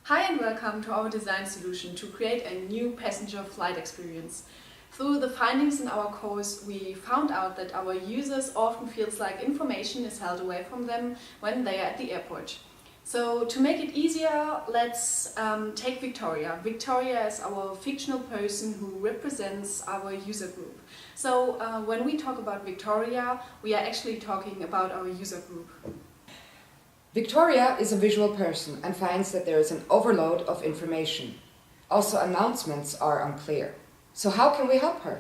Hi and welcome to our design solution to create a new passenger flight experience. Through the findings in our course, we found out that our users often feels like information is held away from them when they are at the airport. So to make it easier, let's take Victoria. Victoria is our fictional person who represents our user group. So when we talk about Victoria, we are actually talking about our user group. Victoria is a visual person and finds that there is an overload of information. Also, announcements are unclear. So how can we help her?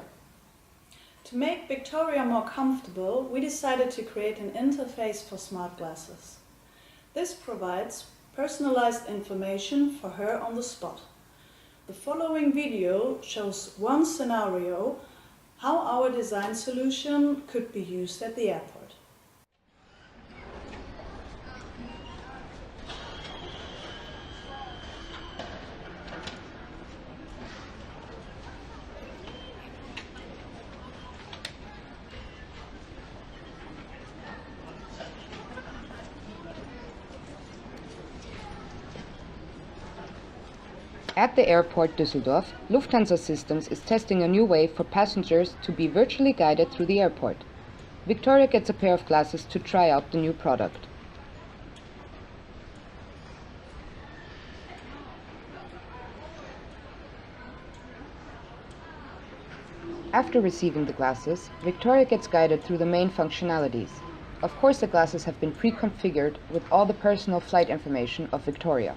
To make Victoria more comfortable, we decided to create an interface for smart glasses. This provides personalized information for her on the spot. The following video shows one scenario how our design solution could be used at the airport. At the airport Düsseldorf, Lufthansa Systems is testing a new way for passengers to be virtually guided through the airport. Victoria gets a pair of glasses to try out the new product. After receiving the glasses, Victoria gets guided through the main functionalities. Of course, the glasses have been pre-configured with all the personal flight information of Victoria.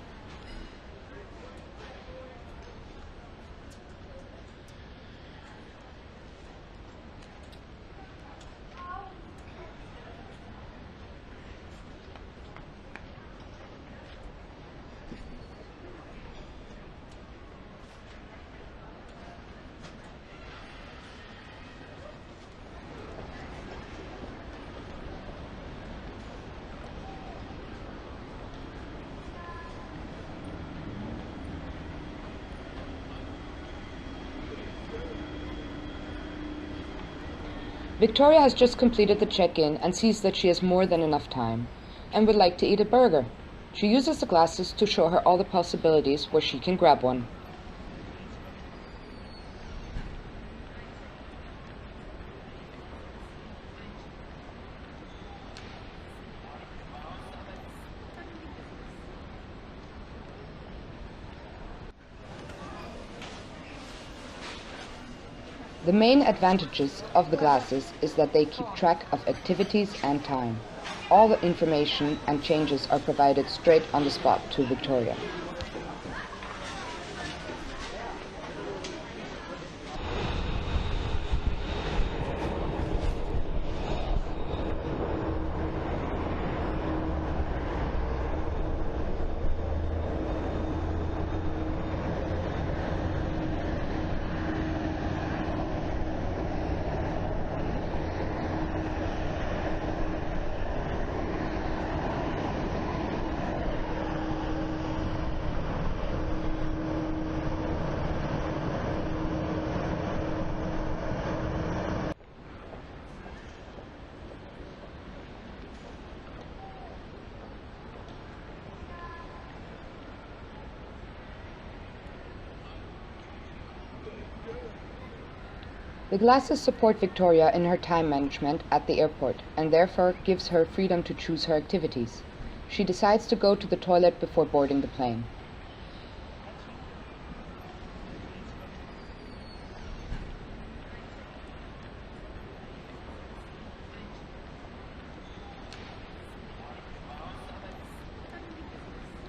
Victoria has just completed the check-in and sees that she has more than enough time and would like to eat a burger. She uses the glasses to show her all the possibilities where she can grab one. The main advantages of the glasses is that they keep track of activities and time. All the information and changes are provided straight on the spot to Victoria. The glasses support Victoria in her time management at the airport and therefore gives her freedom to choose her activities. She decides to go to the toilet before boarding the plane.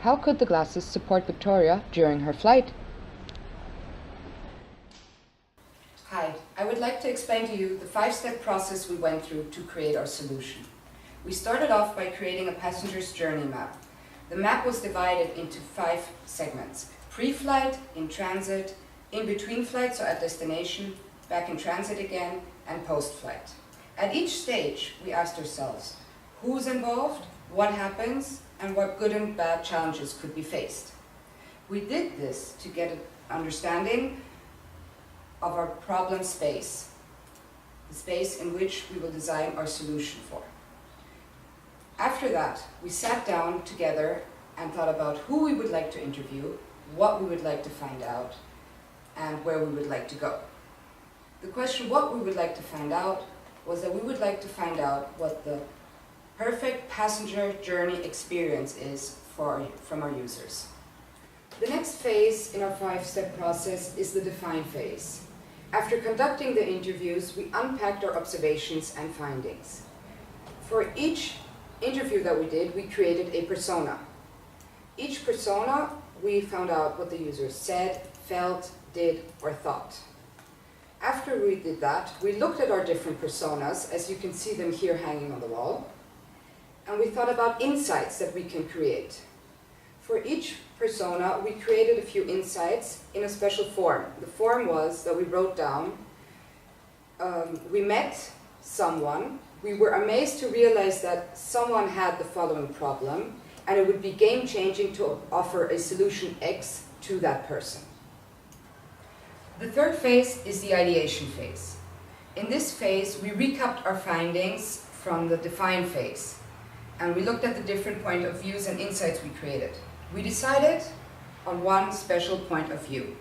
How could the glasses support Victoria during her flight? Hi, I would like to explain to you the 5-step process we went through to create our solution. We started off by creating a passenger's journey map. The map was divided into 5 segments: pre-flight, in transit, in between flights or at destination, back in transit again, and post-flight. At each stage, we asked ourselves, who's involved, what happens, and what good and bad challenges could be faced. We did this to get an understanding of our problem space, the space in which we will design our solution for. After that, we sat down together and thought about who we would like to interview, what we would like to find out, and where we would like to go. The question what we would like to find out was that we would like to find out what the perfect passenger journey experience is from our users. The next phase in our 5-step process is the define phase. After conducting the interviews, we unpacked our observations and findings. For each interview that we did, we created a persona. Each persona, we found out what the user said, felt, did, or thought. After we did that, we looked at our different personas, as you can see them here hanging on the wall, and we thought about insights that we can create. For each persona, we created a few insights in a special form. The form was that we wrote down, we met someone, we were amazed to realize that someone had the following problem, and it would be game-changing to offer a solution X to that person. The third phase is the ideation phase. In this phase, we recapped our findings from the define phase, and we looked at the different point of views and insights we created. We decided on one special point of view.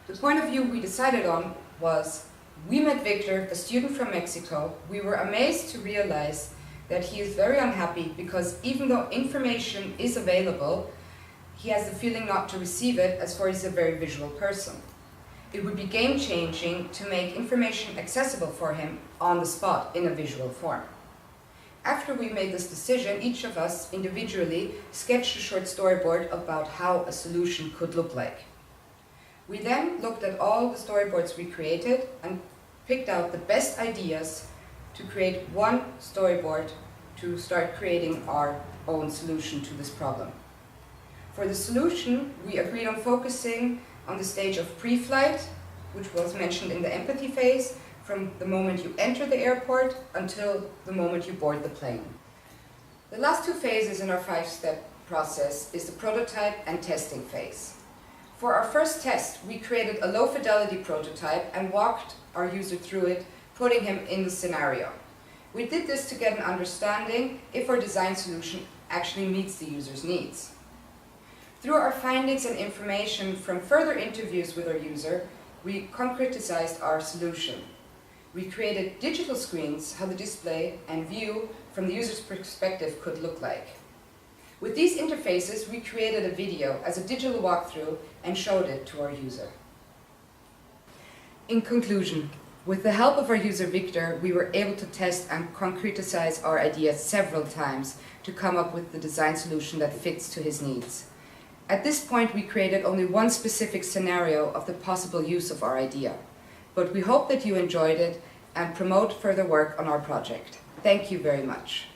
The point of view we decided on was, we met Victor, a student from Mexico. We were amazed to realize that he is very unhappy because even though information is available, he has the feeling not to receive it, as for he's a very visual person. It would be game-changing to make information accessible for him on the spot in a visual form. After we made this decision, each of us individually sketched a short storyboard about how a solution could look like. We then looked at all the storyboards we created and picked out the best ideas to create one storyboard to start creating our own solution to this problem. For the solution, we agreed on focusing on the stage of pre-flight, which was mentioned in the empathy phase, from the moment you enter the airport until the moment you board the plane. The last two phases in our 5-step process is the prototype and testing phase. For our first test, we created a low-fidelity prototype and walked our user through it, putting him in the scenario. We did this to get an understanding if our design solution actually meets the user's needs. Through our findings and information from further interviews with our user, we concretized our solution. We created digital screens, how the display and view from the user's perspective could look like. With these interfaces, we created a video as a digital walkthrough and showed it to our user. In conclusion, with the help of our user Victor, we were able to test and concretize our ideas several times to come up with the design solution that fits to his needs. At this point, we created only one specific scenario of the possible use of our idea. But we hope that you enjoyed it and promote further work on our project. Thank you very much.